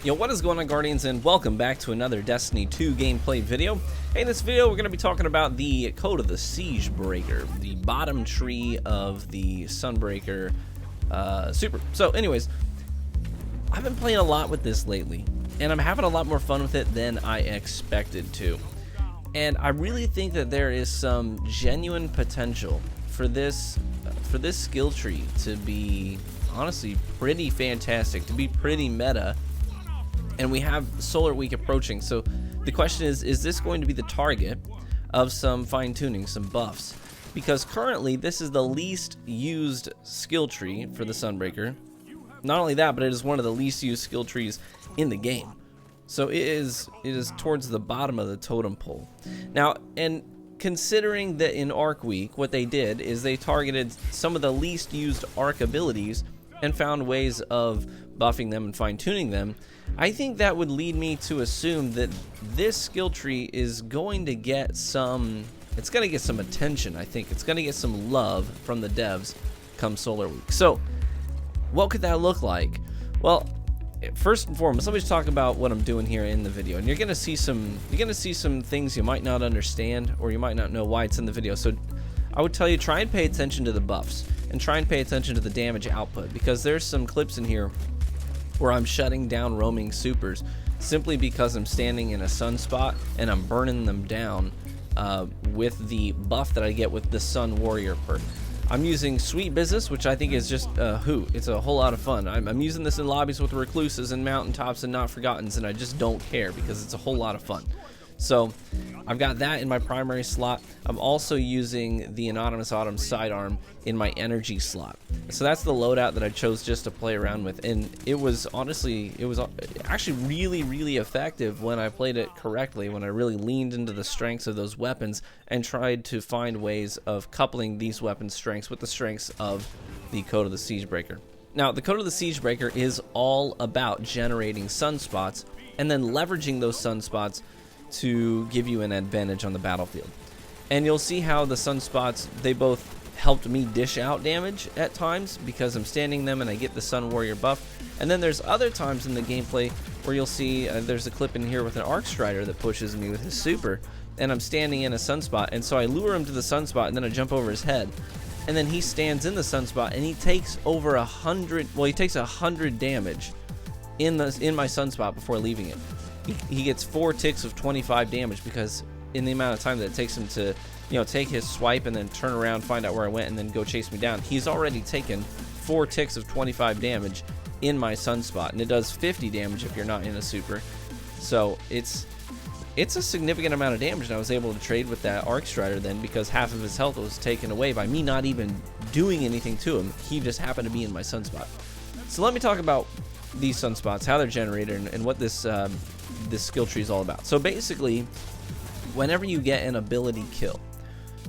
Yo, what is going on, Guardians, and welcome back to another Destiny 2 gameplay video. Hey, in this video we're going to be talking about the code of the Siegebreaker, the bottom tree of the Sunbreaker super. So anyways, I've been playing a lot with this lately, and I'm having a lot more fun with it than I expected to. And I really think that there is some genuine potential for this skill tree to be honestly pretty fantastic, to be pretty meta. And we have Solar Week approaching, so the question is this going to be the target of some fine-tuning, some buffs? Because currently this is the least used skill tree for the Sunbreaker. Not only that, but it is one of the least used skill trees in the game. So it is towards the bottom of the totem pole. Now, and considering that in Arc Week, what they did is they targeted some of the least used Arc abilities and found ways of buffing them and fine-tuning them, I think that would lead me to assume that this skill tree is going to get some, it's going to get some attention. I think it's going to get some love from the devs come Solar Week. So what could that look like? Well, first and foremost, let me just talk about what I'm doing here in the video, and you're going to see some things you might not understand, or you might not know why it's in the video. So I would tell you, try and pay attention to the buffs and try and pay attention to the damage output, because there's some clips in here where I'm shutting down roaming supers simply because I'm standing in a sunspot and I'm burning them down with the buff that I get with the Sun Warrior perk. I'm using Sweet Business, which I think is just a hoot. It's a whole lot of fun. I'm using this in lobbies with recluses and mountaintops and not forgottens, and I just don't care because it's a whole lot of fun. So I've got that in my primary slot. I'm also using the Anonymous Autumn sidearm in my energy slot. So that's the loadout that I chose just to play around with, and it was actually really effective when I played it correctly, when I really leaned into the strengths of those weapons and tried to find ways of coupling these weapon strengths with the strengths of the Code of the Siegebreaker. Now, the Code of the Siegebreaker is all about generating sunspots and then leveraging those sunspots to give you an advantage on the battlefield. And you'll see how the sunspots, they both helped me dish out damage at times because I'm standing them and I get the Sun Warrior buff. And then there's other times in the gameplay where you'll see there's a clip in here with an Arc Strider that pushes me with his super, and I'm standing in a sunspot, and so I lure him to the sunspot and then I jump over his head, and then he stands in the sunspot and he takes over 100, well, he takes 100 damage in my sunspot before leaving it. He gets 4 ticks of 25 damage because in the amount of time that it takes him to, take his swipe and then turn around, find out where I went, and then go chase me down, he's already taken 4 ticks of 25 damage in my sunspot, and it does 50 damage if you're not in a super. So it's a significant amount of damage, and I was able to trade with that Arc Strider then because half of his health was taken away by me not even doing anything to him. He just happened to be in my sunspot. So let me talk about these sunspots, how they're generated, and what this skill tree is all about. So basically, whenever you get an ability kill,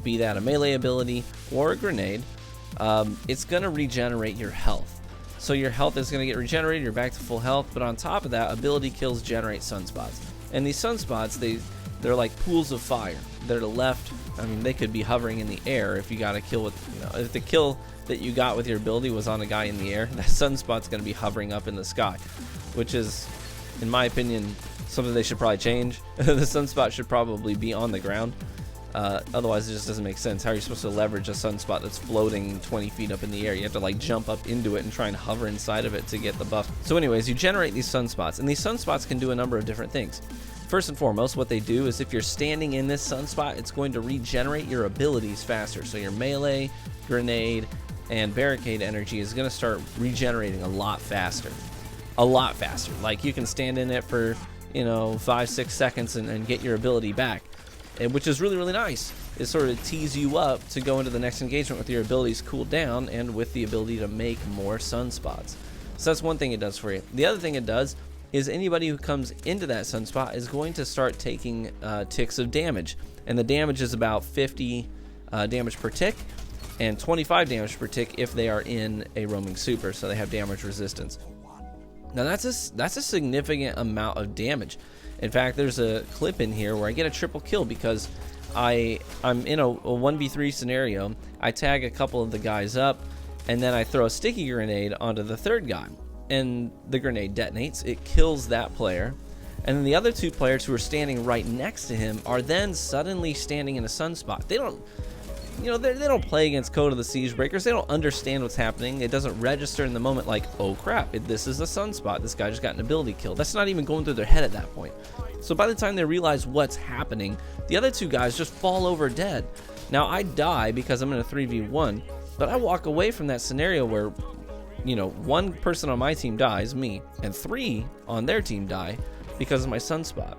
be that a melee ability or a grenade, it's going to regenerate your health. So your health is going to get regenerated, you're back to full health, but on top of that, ability kills generate sunspots. And these sunspots, they're like pools of fire. They're left, I mean, they could be hovering in the air if you got a kill with, if the kill that you got with your ability was on a guy in the air, that sunspot's going to be hovering up in the sky, which is, in my opinion, something they should probably change. The sunspot should probably be on the ground. Otherwise, it just doesn't make sense. How are you supposed to leverage a sunspot that's floating 20 feet up in the air? You have to like jump up into it and try and hover inside of it to get the buff. So anyways, you generate these sunspots, and these sunspots can do a number of different things. First and foremost, what they do is if you're standing in this sunspot, it's going to regenerate your abilities faster. So your melee, grenade, and barricade energy is going to start regenerating a lot faster. Like you can stand in it for 5-6 seconds and get your ability back, and which is really nice. It sort of tees you up to go into the next engagement with your abilities cooled down and with the ability to make more sunspots. So that's one thing it does for you. The other thing it does is anybody who comes into that sunspot is going to start taking ticks of damage, and the damage is about 50 damage per tick and 25 damage per tick if they are in a roaming super, so they have damage resistance. Now that's a significant amount of damage. In fact, there's a clip in here where I get a triple kill because I'm in a 1v3 scenario. I tag a couple of the guys up, and then I throw a sticky grenade onto the third guy. and the grenade detonates. It kills that player. And then the other 2 players who are standing right next to him are then suddenly standing in a sunspot. They don't, they don't play against Code of the Siegebreakers. They don't understand what's happening. It doesn't register in the moment like, oh crap, this is a sunspot. This guy just got an ability kill. That's not even going through their head at that point. So by the time they realize what's happening, the other 2 guys just fall over dead. Now I die because I'm in a 3v1, but I walk away from that scenario where, 1 person on my team dies, me, and 3 on their team die because of my sunspot.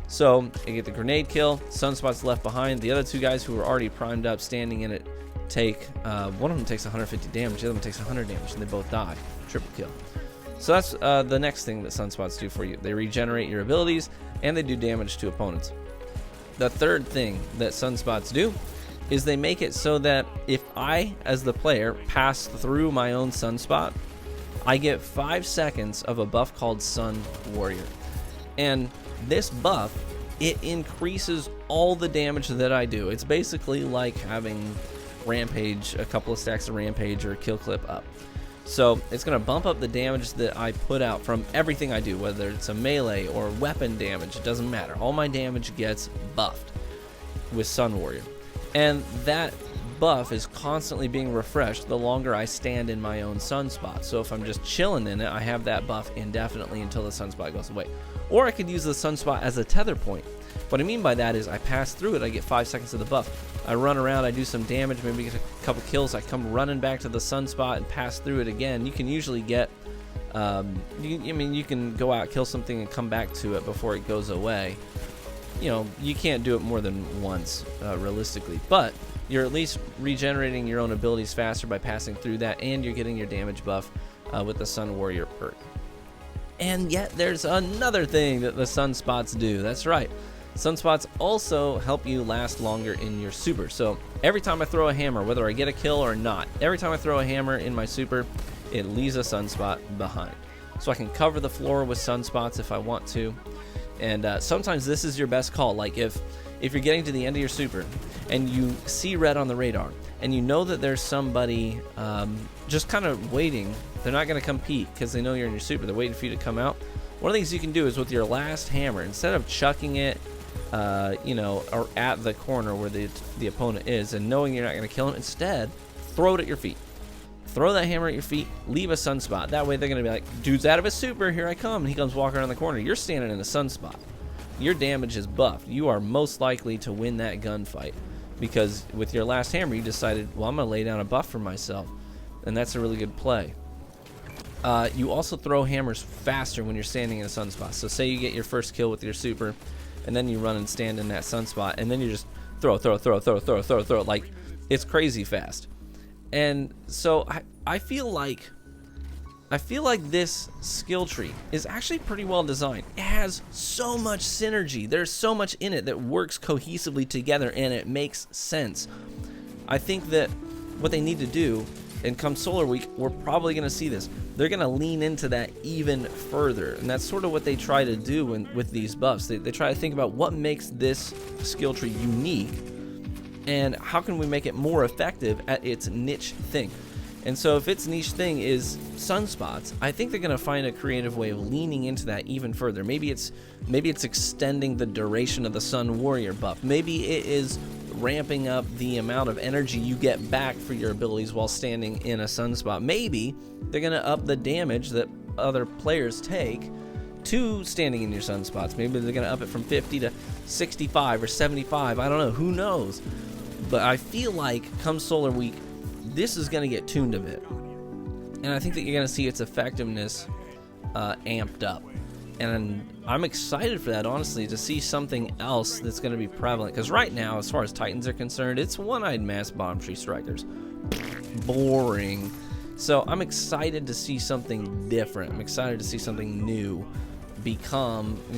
So I get the grenade kill, sunspot's left behind. The other 2 guys who were already primed up standing in it take, one of them takes 150 damage, the other one takes 100 damage, and they both die. Triple kill. So that's the next thing that sunspots do for you. They regenerate your abilities, and they do damage to opponents. The third thing that sunspots do is they make it so that if I, as the player, pass through my own sunspot, I get 5 seconds of a buff called Sun Warrior. And this buff, it increases all the damage that I do. It's basically like having Rampage, a couple of stacks of Rampage or Kill Clip up. So it's going to bump up the damage that I put out from everything I do, whether it's a melee or weapon damage, it doesn't matter. All my damage gets buffed with Sun Warrior. And that buff is constantly being refreshed the longer I stand in my own sunspot. So if I'm just chilling in it, I have that buff indefinitely until the sunspot goes away. Or I could use the sunspot as a tether point. What I mean by that is I pass through it, I get 5 seconds of the buff. I run around, I do some damage, maybe get a couple kills, I come running back to the sunspot and pass through it again. You can usually get, you can go out, kill something, and come back to it before it goes away. You can't do it more than once, realistically, but you're at least regenerating your own abilities faster by passing through that, and you're getting your damage buff with the Sun Warrior perk. And yet there's another thing that the sunspots do. That's right. Sunspots also help you last longer in your super. So every time I throw a hammer, whether I get a kill or not, every time I throw a hammer in my super, it leaves a sunspot behind. So I can cover the floor with sunspots if I want to. And sometimes this is your best call. Like if you're getting to the end of your super and you see red on the radar and you know that there's somebody just kind of waiting, they're not going to come peek because they know you're in your super, they're waiting for you to come out. One of the things you can do is with your last hammer, instead of chucking it or at the corner where the opponent is and knowing you're not going to kill him, instead throw it at your feet. Throw that hammer at your feet, leave a sunspot. That way they're going to be like, dude's out of his super, here I come. And he comes walking around the corner. You're standing in a sunspot. Your damage is buffed. You are most likely to win that gunfight because with your last hammer, you decided, well, I'm going to lay down a buff for myself. And that's a really good play. You also throw hammers faster when you're standing in a sunspot. So say you get your first kill with your super, and then you run and stand in that sunspot, and then you just throw. Like, it's crazy fast. And so I feel like this skill tree is actually pretty well designed. It has so much synergy. There's so much in it that works cohesively together, and it makes sense. I think that what they need to do, and come Solar Week, we're probably going to see this. They're going to lean into that even further, and that's sort of what they try to do with these buffs. They try to think about what makes this skill tree unique, and how can we make it more effective at its niche thing. And so if its niche thing is sunspots, I think they're going to find a creative way of leaning into that even further. Maybe it's extending the duration of the Sun Warrior buff. Maybe it is ramping up the amount of energy you get back for your abilities while standing in a sunspot. Maybe they're going to up the damage that other players take to standing in your sunspots. Maybe they're going to up it from 50 to 65 or 75. I don't know. Who knows? But I feel like come Solar Week, this is going to get tuned a bit. And I think that you're going to see its effectiveness amped up. And I'm excited for that, honestly, to see something else that's going to be prevalent. Because right now, as far as Titans are concerned, it's one-eyed mass bottom tree strikers. Boring. So I'm excited to see something different. I'm excited to see something new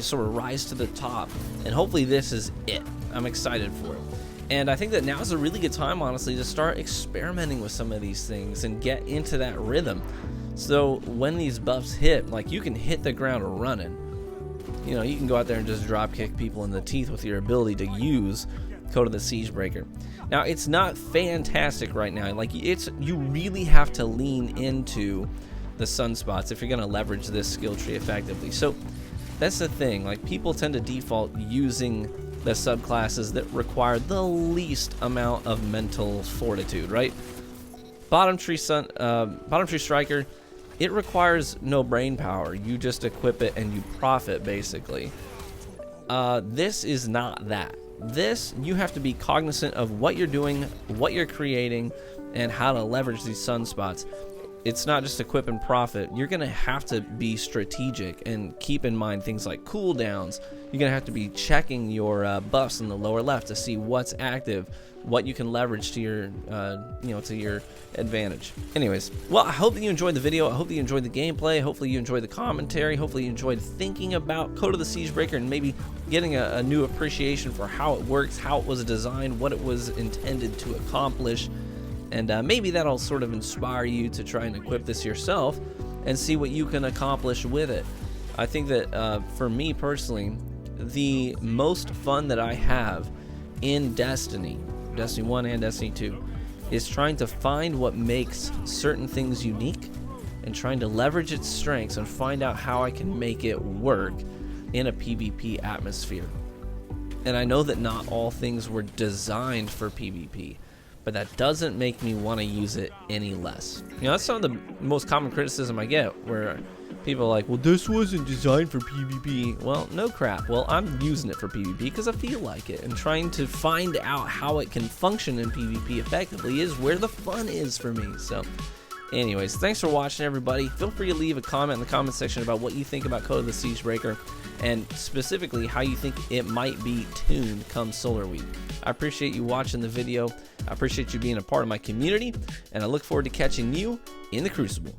sort of rise to the top. And hopefully this is it. I'm excited for it. And I think that now is a really good time, honestly, to start experimenting with some of these things and get into that rhythm. So when these buffs hit, like, you can hit the ground running. You know, you can go out there and just drop kick people in the teeth with your ability to use Code of the Siegebreaker. Now, it's not fantastic right now. Like, you really have to lean into the sunspots if you're going to leverage this skill tree effectively. So that's the thing, like people tend to default using the subclasses that require the least amount of mental fortitude, right? Bottom tree striker, it requires no brain power. You just equip it and you profit, basically. This is not that. This, you have to be cognizant of what you're doing, what you're creating, and how to leverage these sunspots. It's not just equip and profit. You're going to have to be strategic and keep in mind things like cooldowns. You're going to have to be checking your buffs in the lower left to see what's active, what you can leverage to your, to your advantage. Anyways, well, I hope that you enjoyed the video. I hope that you enjoyed the gameplay. Hopefully you enjoyed the commentary. Hopefully you enjoyed thinking about Code of the Siegebreaker and maybe getting a new appreciation for how it works, how it was designed, what it was intended to accomplish. And maybe that'll sort of inspire you to try and equip this yourself and see what you can accomplish with it. I think that for me personally, the most fun that I have in Destiny 1 and Destiny 2, is trying to find what makes certain things unique and trying to leverage its strengths and find out how I can make it work in a PvP atmosphere. And I know that not all things were designed for PvP, but that doesn't make me want to use it any less. You know, that's some of the most common criticism I get, where people are like, well, this wasn't designed for PvP. Well, no crap. Well, I'm using it for PvP because I feel like it, and trying to find out how it can function in PvP effectively is where the fun is for me. So anyways, thanks for watching, everybody. Feel free to leave a comment in the comment section about what you think about Code of the Siegebreaker, and specifically how you think it might be tuned come Solar Week. I appreciate you watching the video. I appreciate you being a part of my community, and I look forward to catching you in the Crucible.